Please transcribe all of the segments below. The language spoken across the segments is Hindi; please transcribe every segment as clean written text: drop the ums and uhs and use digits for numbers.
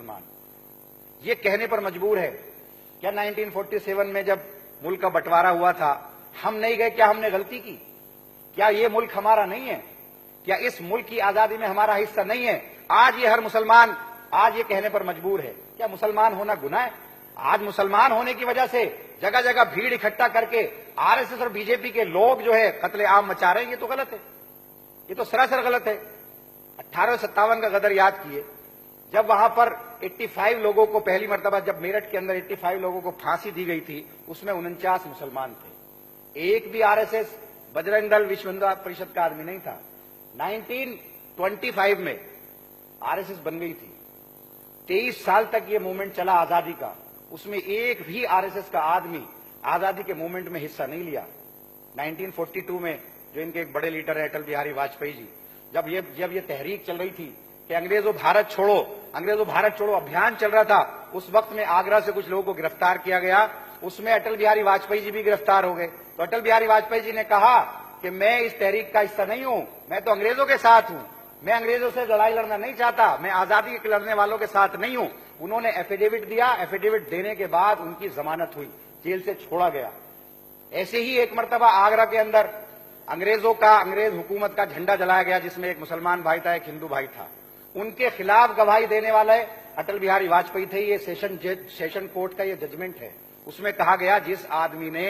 मुसलमान। ये कहने पर मजबूर है क्या 1947 में जब मुल्क का बंटवारा हुआ था हम नहीं गए? क्या हमने गलती की? क्या ये मुल्क हमारा नहीं है? क्या इस मुल्क की आजादी में हमारा हिस्सा नहीं है? आज ये हर मुसलमान आज ये कहने पर मजबूर है क्या मुसलमान होना गुनाह है? आज मुसलमान होने की वजह से जगह जगह भीड़ इकट्ठा करके आरएसएस और बीजेपी के लोग जो है कत्लेआम मचा रहे हैं। ये तो गलत है, ये तो सरासर गलत है। 1857 का गदर याद किए, जब वहां पर 85 लोगों को पहली मर्तबा, जब मेरठ के अंदर 85 लोगों को फांसी दी गई थी, उसमें 49 मुसलमान थे। एक भी आरएसएस, बजरंग दल, विश्व हिंदू परिषद का आदमी नहीं था। 1925 में आरएसएस बन गई थी। 23 साल तक ये मूवमेंट चला आजादी का, उसमें एक भी आरएसएस का आदमी आजादी के मूवमेंट में हिस्सा नहीं लिया। 1942 में जो इनके एक बड़े लीडर है अटल बिहारी वाजपेयी जी, जब ये तहरीक चल रही थी कि अंग्रेजों भारत छोड़ो अभियान चल रहा था, उस वक्त में आगरा से कुछ लोगों को गिरफ्तार किया गया। उसमें अटल बिहारी वाजपेयी जी भी गिरफ्तार हो गए। तो अटल बिहारी वाजपेयी जी ने कहा कि मैं इस तहरीक का हिस्सा नहीं हूं, मैं तो अंग्रेजों के साथ हूं, मैं अंग्रेजों से लड़ाई लड़ना नहीं चाहता, मैं आजादी के लड़ने वालों के साथ नहीं हूं। उन्होंने एफिडेविट दिया, एफिडेविट देने के बाद उनकी जमानत हुई, जेल से छोड़ा गया। ऐसे ही एक मर्तबा आगरा के अंदर अंग्रेज हुकूमत का झंडा जलाया गया, जिसमें एक मुसलमान भाई था, एक हिंदू भाई था। उनके खिलाफ गवाही देने वाले अटल बिहारी वाजपेयी थे। ये सेशन कोर्ट का ये जजमेंट है। उसमें कहा गया जिस आदमी ने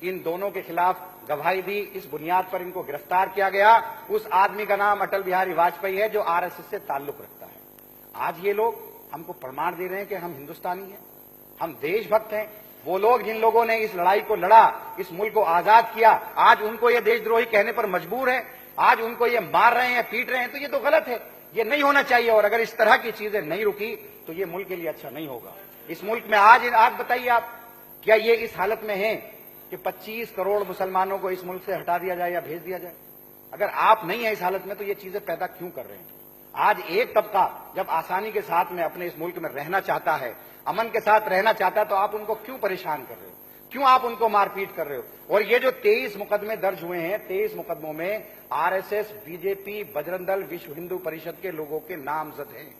इन दोनों के खिलाफ गवाही दी, इस बुनियाद पर इनको गिरफ्तार किया गया, उस आदमी का नाम अटल बिहारी वाजपेयी है, जो आरएसएस से ताल्लुक रखता है। आज ये लोग हमको प्रमाण दे रहे हैं कि हम हिंदुस्तानी हैं, हम देशभक्त हैं। वो लोग जिन लोगों ने इस लड़ाई को लड़ा, इस मुल्क को आजाद किया, आज उनको ये देशद्रोही कहने पर मजबूर है, आज उनको ये मार रहे हैं, पीट रहे हैं, तो ये तो गलत है, ये नहीं होना चाहिए। और अगर इस तरह की चीजें नहीं रुकी तो ये मुल्क के लिए अच्छा नहीं होगा। इस मुल्क में आज बताइए आप, क्या ये इस हालत में है कि 25 करोड़ मुसलमानों को इस मुल्क से हटा दिया जाए या भेज दिया जाए? अगर आप नहीं है इस हालत में तो ये चीजें पैदा क्यों कर रहे हैं? आज एक तबका जब आसानी के साथ में अपने इस मुल्क में रहना चाहता है, अमन के साथ रहना चाहता है, तो आप उनको क्यों परेशान कर रहे हो? क्यों आप उनको मारपीट कर रहे हो? और ये जो 23 मुकदमे दर्ज हुए हैं, 23 मुकदमों में आरएसएस, बीजेपी, बजरंग दल, विश्व हिंदू परिषद के लोगों के नामजद हैं।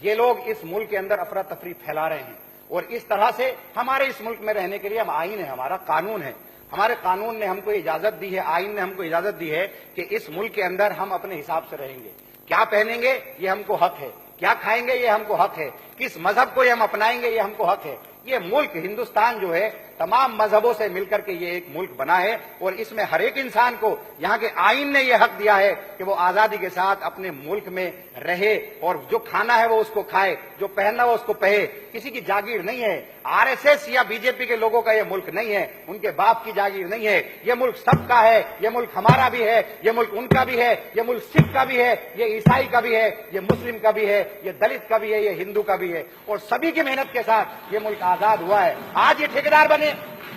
ये लोग इस मुल्क के अंदर अफरा तफरी फैला रहे हैं। और इस तरह से हमारे इस मुल्क में रहने के लिए हम आईन है, हमारा कानून है, हमारे कानून ने हमको इजाजत दी है, आईन ने हमको इजाजत दी है कि इस मुल्क के अंदर हम अपने हिसाब से रहेंगे। क्या पहनेंगे ये हमको हक है, क्या खाएंगे ये हमको हक है, किस मजहब को ये हम अपनाएंगे ये हमको हक है। ये मुल्क हिंदुस्तान जो है तमाम मजहबों से मिलकर के ये एक मुल्क बना है और इसमें हर एक इंसान को यहाँ के आईन ने यह हक दिया है कि वो आजादी के साथ अपने मुल्क में रहे और जो खाना है वो उसको खाए, जो पहनना वो उसको पहने। किसी की जागीर नहीं है, आरएसएस या बीजेपी के लोगों का ये मुल्क नहीं है, उनके बाप की जागीर नहीं है। ये मुल्क सबका है, ये मुल्क हमारा भी है, ये मुल्क उनका भी है, ये मुल्क सिख का भी है, ये ईसाई का भी है, ये मुस्लिम का भी है, ये दलित का भी है, ये हिंदू का भी है। और सभी की मेहनत के साथ ये मुल्क आजाद हुआ है। आज ये ठेकेदार बने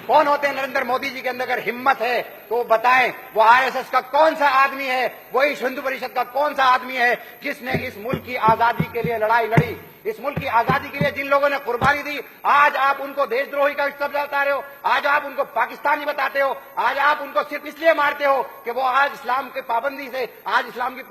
कौन होते हैं? नरेंद्र मोदी जी के अंदर अगर हिम्मत है तो बताएं वो आरएसएस का कौन सा आदमी है, वो विश्व हिंदू परिषद का कौन सा आदमी है जिसने इस मुल्क की आजादी के लिए लड़ाई लड़ी, इस मुल्क की आजादी के लिए जिन लोगों ने कुर्बानी दी। आज आप उनको देशद्रोही का शब्द बता रहे हो, आज आप उनको पाकिस्तानी बताते हो, आज आप उनको सिर्फ इसलिए मारते हो कि वो आज इस्लाम के पाबंदी से, आज इस्लाम की